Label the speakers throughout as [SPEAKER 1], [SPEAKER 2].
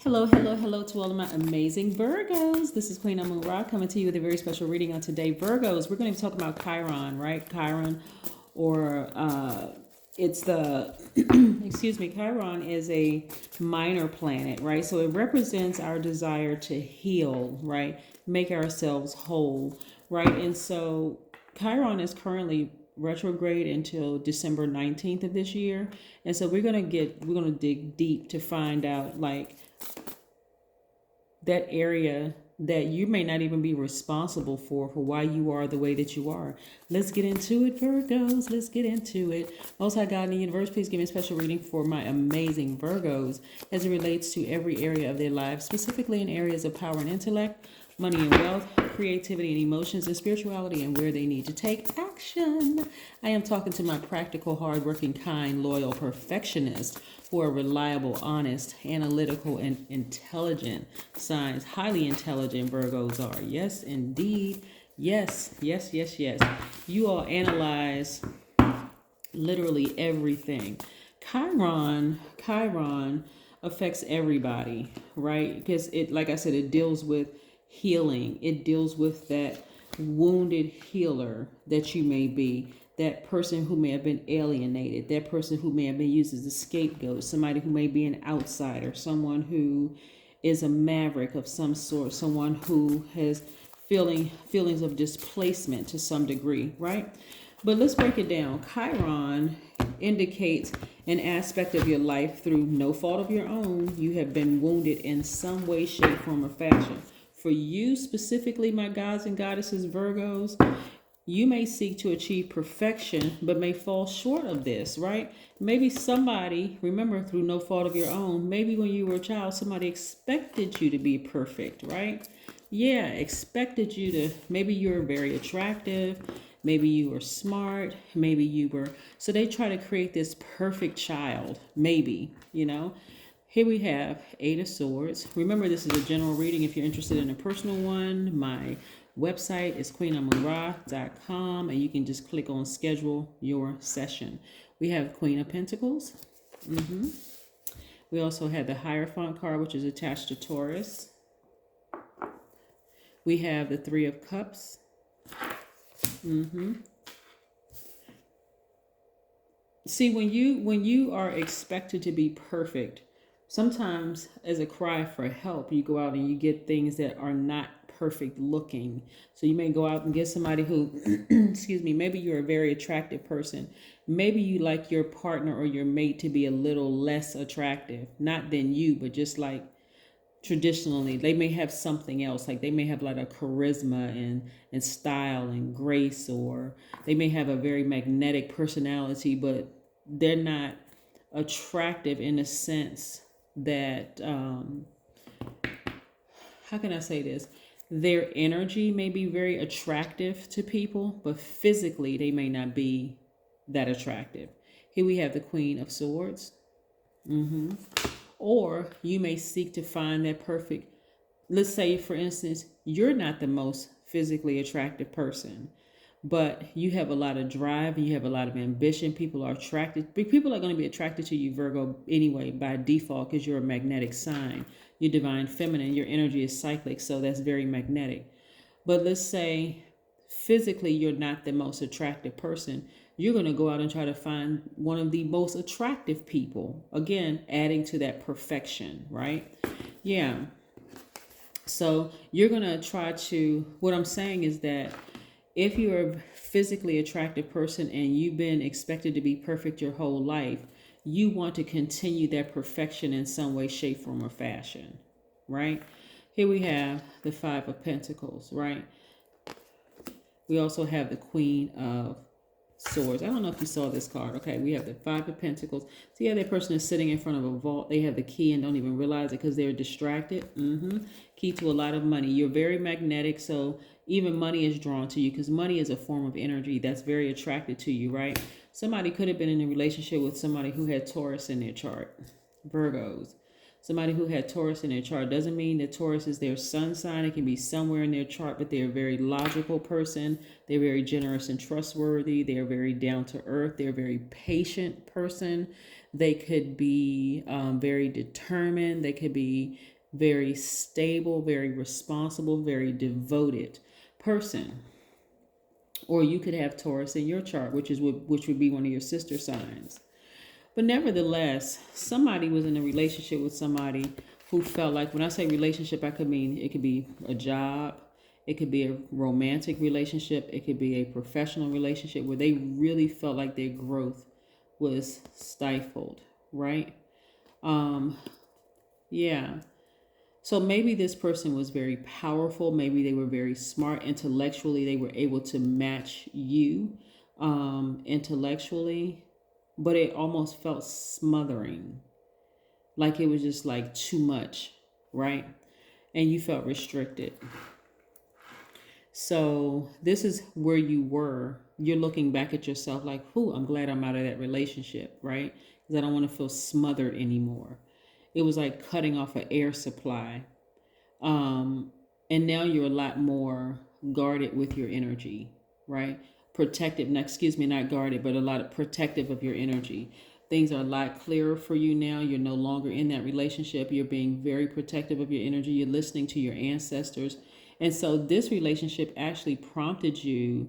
[SPEAKER 1] Hello, hello, hello to all of my amazing Virgos. This is Queen Amun Ra coming to you with a very special reading on today. Virgos, we're going to be talking about Chiron, right? Chiron, or it's the, excuse me, Chiron is a minor planet, right? So it represents our desire to heal, right? Make ourselves whole, right? And so Chiron is currently retrograde until December 19th of this year. And so we're going to dig deep to find out like that area that you may not even be responsible for why you are the way that you are. Let's get into it, Virgos. Let's get into it. Most High God in the universe, please give me a special reading for my amazing Virgos as it relates to every area of their lives, specifically in areas of power and intellect, money and wealth, creativity and emotions, and spirituality, and where they need to take action. I am talking to my practical, hardworking, kind, loyal perfectionists who are reliable, honest, analytical, and intelligent signs. Highly intelligent Virgos are. Yes, indeed. Yes, yes, yes, yes. You all analyze literally everything. Chiron affects everybody, right? Because it, like I said, it deals with healing. It deals with that wounded healer that you may be, that person who may have been alienated, that person who may have been used as a scapegoat, somebody who may be an outsider, someone who is a maverick of some sort, someone who has feelings of displacement to some degree, right? But let's break it down. Chiron indicates an aspect of your life through no fault of your own. You have been wounded in some way, shape, form, or fashion. For you specifically, my gods and goddesses, Virgos, you may seek to achieve perfection, but may fall short of this, right? Maybe somebody, remember, through no fault of your own, maybe when you were a child, somebody expected you to be perfect, right? Yeah, expected you to, maybe you were very attractive, maybe you were smart, maybe you were, so they try to create this perfect child, maybe, you know? Here we have Eight of Swords. Remember, this is a general reading. If you're interested in a personal one, my website is queenamunra.com, and you can just click on schedule your session. We have Queen of Pentacles. We also have the Hierophant card, which is attached to Taurus. We have the Three of Cups. See, when you are expected to be perfect, sometimes as a cry for help, you go out and you get things that are not perfect looking. So you may go out and get somebody who, excuse me, maybe you're a very attractive person. Maybe you like your partner or your mate to be a little less attractive, not than you, but just like traditionally they may have something else, like they may have like a charisma and style and grace, or they may have a very magnetic personality, but they're not attractive in the sense that how can I say this, their energy may be very attractive to people, but physically they may not be that attractive. Here we have the Queen of Swords. Or you may seek to find that perfect, let's say for instance, you're not the most physically attractive person, but you have a lot of drive and you have a lot of ambition. People are going to be attracted to you, Virgo, anyway, by default, because you're a magnetic sign. You're divine feminine. Your energy is cyclic, so that's very magnetic. But let's say physically you're not the most attractive person. You're going to go out and try to find one of the most attractive people. Again, adding to that perfection, right? Yeah. So you're going to try to, what I'm saying is that if you're a physically attractive person and you've been expected to be perfect your whole life, you want to continue that perfection in some way, shape, form, or fashion, right? Here we have the Five of Pentacles, right? We also have the Queen of Swords. I don't know if you saw this card. Okay, we have the Five of Pentacles. See how that person is sitting in front of a vault. They have the key and don't even realize it because they're distracted. Key to a lot of money. You're very magnetic, so even money is drawn to you because money is a form of energy that's very attracted to you, right? Somebody could have been in a relationship with somebody who had Taurus in their chart. Virgos. Somebody who had Taurus in their chart doesn't mean that Taurus is their sun sign. It can be somewhere in their chart, but they're a very logical person. They're very generous and trustworthy. They're very down to earth. They're a very patient person. They could be very determined. They could be very stable, very responsible, very devoted person. Or you could have Taurus in your chart, which would be one of your sister signs. But nevertheless, somebody was in a relationship with somebody who felt like, when I say relationship, I could mean it could be a job, it could be a romantic relationship, it could be a professional relationship where they really felt like their growth was stifled, right? Yeah. So maybe this person was very powerful. Maybe they were very smart intellectually. They were able to match you intellectually, but it almost felt smothering, like it was just like too much, right? And you felt restricted. So this is where you were. You're looking back at yourself like, "Whew, I'm glad I'm out of that relationship," right? Because I don't want to feel smothered anymore. It was like cutting off an air supply. And now you're a lot more guarded with your energy, right? Protective, no, excuse me, not guarded, but a lot of protective of your energy. Things are a lot clearer for you now. You're no longer in that relationship. You're being very protective of your energy. You're listening to your ancestors. And so this relationship actually prompted you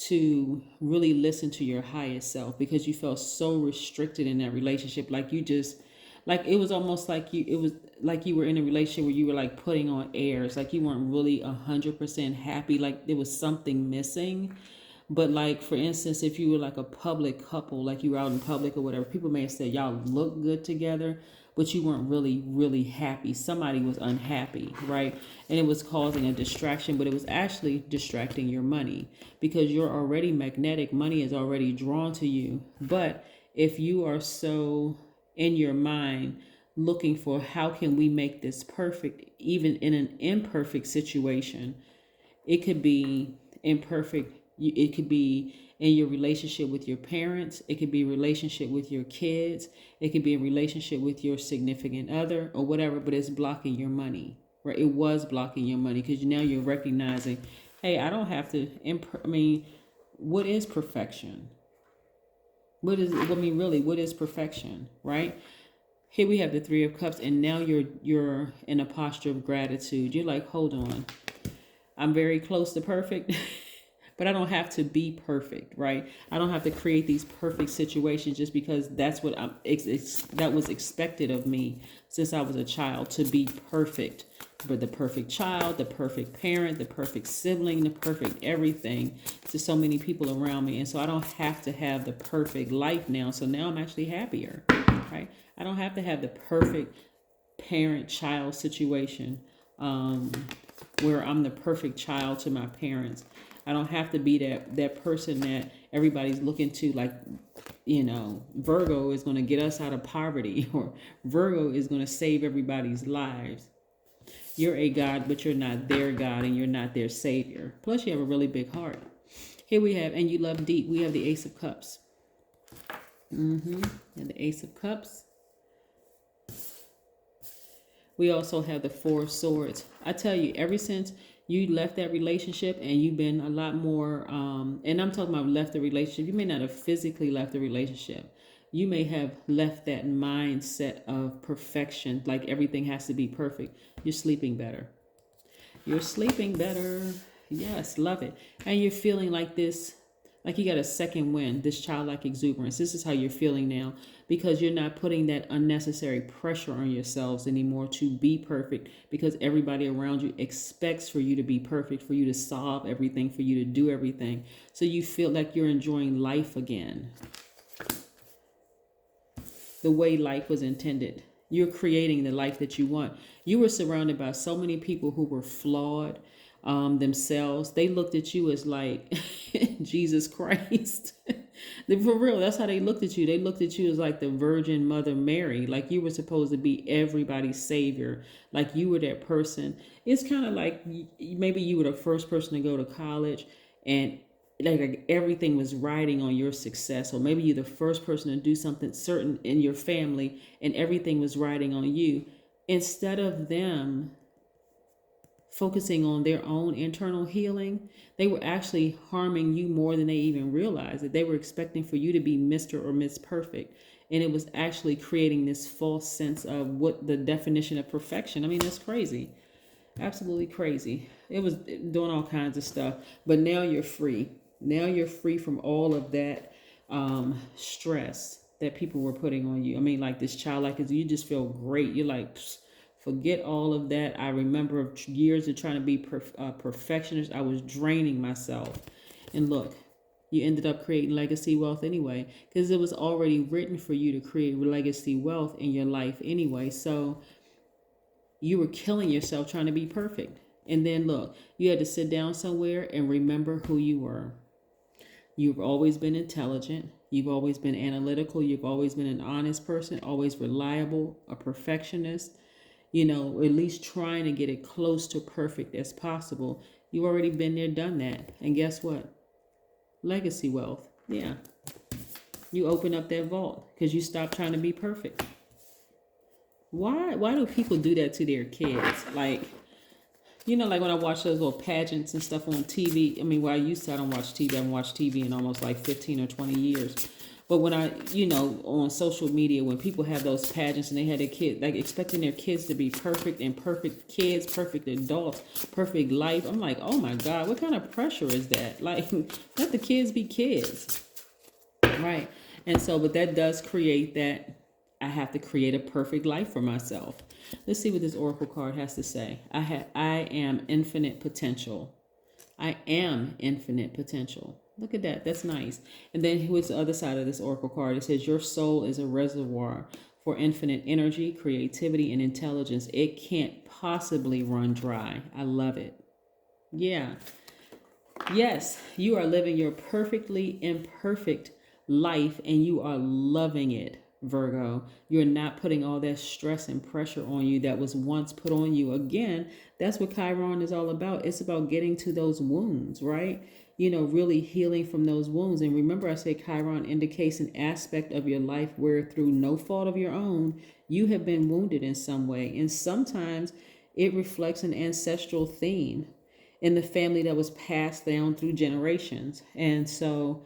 [SPEAKER 1] to really listen to your highest self, because you felt so restricted in that relationship. Like you just, like it was almost like it was like you were in a relationship where you were like putting on airs, like you weren't really 100% happy, like there was something missing. But like, for instance, if you were like a public couple, like you were out in public or whatever, people may have said y'all look good together, but you weren't really happy. Somebody was unhappy, right? And it was causing a distraction, but it was actually distracting your money, because you're already magnetic. Money is already drawn to you. But if you are so in your mind looking for how can we make this perfect, even in an imperfect situation, it could be imperfect. It could be in your relationship with your parents. It could be a relationship with your kids. It could be a relationship with your significant other or whatever, but it's blocking your money, right? It was blocking your money because now you're recognizing, hey, I don't have to, what is perfection? What is perfection, right? Here we have the Three of Cups, and now you're in a posture of gratitude. You're like, hold on, I'm very close to perfect, but I don't have to be perfect, right? I don't have to create these perfect situations just because that's what that was expected of me since I was a child, to be perfect. But the perfect child, the perfect parent, the perfect sibling, the perfect everything to so many people around me. And so I don't have to have the perfect life now. So now I'm actually happier, right? I don't have to have the perfect parent-child situation where I'm the perfect child to my parents. I don't have to be that person that everybody's looking to, like, Virgo is going to get us out of poverty, or Virgo is going to save everybody's lives. You're a God, but you're not their God, and you're not their savior. Plus, you have a really big heart. Here we have, and you love deep. We have the Ace of Cups. And the Ace of Cups. We also have the Four of Swords. I tell you, ever since you left that relationship, and you've been a lot more, and I'm talking about left the relationship. You may not have physically left the relationship. You may have left that mindset of perfection, like everything has to be perfect. You're sleeping better. You're sleeping better. Yes, love it. And you're feeling like this, like you got a second wind, this childlike exuberance. This is how you're feeling now, because you're not putting that unnecessary pressure on yourselves anymore to be perfect, because everybody around you expects for you to be perfect, for you to solve everything, for you to do everything. So you feel like you're enjoying life again, the way life was intended. You're creating the life that you want. You were surrounded by so many people who were flawed themselves. They looked at you as like Jesus Christ. For real, that's how they looked at you. They looked at you as like the Virgin Mother Mary, like you were supposed to be everybody's savior, like you were that person. It's kind of like maybe you were the first person to go to college, and like everything was riding on your success. Or maybe you're the first person to do something certain in your family, and everything was riding on you. Instead of them focusing on their own internal healing, they were actually harming you more than they even realized. That they were expecting for you to be Mr. or Miss Perfect And it was actually creating this false sense of what the definition of perfection. I mean, that's crazy. Absolutely crazy. It was doing all kinds of stuff. But now you're free. Now you're free from all of that stress that people were putting on you. I mean, like this childlike, you just feel great. You're like, forget all of that. I remember years of trying to be perfectionist. I was draining myself. And look, you ended up creating legacy wealth anyway, because it was already written for you to create legacy wealth in your life anyway. So you were killing yourself trying to be perfect. And then look, you had to sit down somewhere and remember who you were. You've always been intelligent. You've always been analytical. You've always been an honest person, always reliable, a perfectionist, you know, at least trying to get it close to perfect as possible. You've already been there, done that. And guess what? Legacy wealth. Yeah. You open up that vault because you stopped trying to be perfect. Why do people do that to their kids? Like, you know, like when I watch those little pageants and stuff on TV. I mean, well, I don't watch TV. I haven't watched TV in almost like 15 or 20 years. But when I, you know, on social media, when people have those pageants and they had their kids, like expecting their kids to be perfect and perfect kids, perfect adults, perfect life. I'm like, oh my God, what kind of pressure is that? Like, let the kids be kids. Right. And so, but that does create that I have to create a perfect life for myself. Let's see what this oracle card has to say. I am infinite potential. I am infinite potential. Look at that. That's nice. And then what's the other side of this oracle card? It says your soul is a reservoir for infinite energy, creativity, and intelligence. It can't possibly run dry. I love it. Yeah. Yes, you are living your perfectly imperfect life and you are loving it, Virgo. You're not putting all that stress and pressure on you that was once put on you. Again, that's what Chiron is all about. It's about getting to those wounds, right? You know, really healing from those wounds. And remember, I said Chiron indicates an aspect of your life where through no fault of your own, you have been wounded in some way. And sometimes it reflects an ancestral theme in the family that was passed down through generations. And so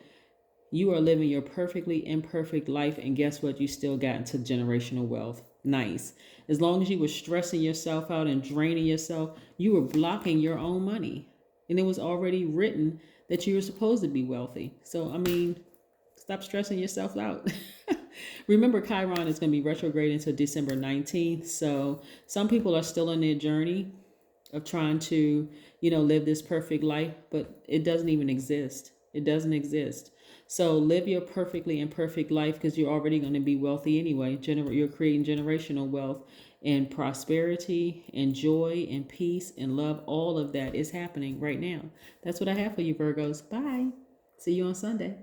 [SPEAKER 1] you are living your perfectly imperfect life, and guess what? You still got into generational wealth. Nice. As long as you were stressing yourself out and draining yourself, you were blocking your own money. And it was already written that you were supposed to be wealthy. So, I mean, stop stressing yourself out. Remember, Chiron is going to be retrograde until December 19th. So some people are still on their journey of trying to, you know, live this perfect life, but it doesn't even exist. It doesn't exist. So live your perfectly imperfect life because you're already going to be wealthy anyway. You're creating generational wealth and prosperity and joy and peace and love. All of that is happening right now. That's what I have for you, Virgos. Bye. See you on Sunday.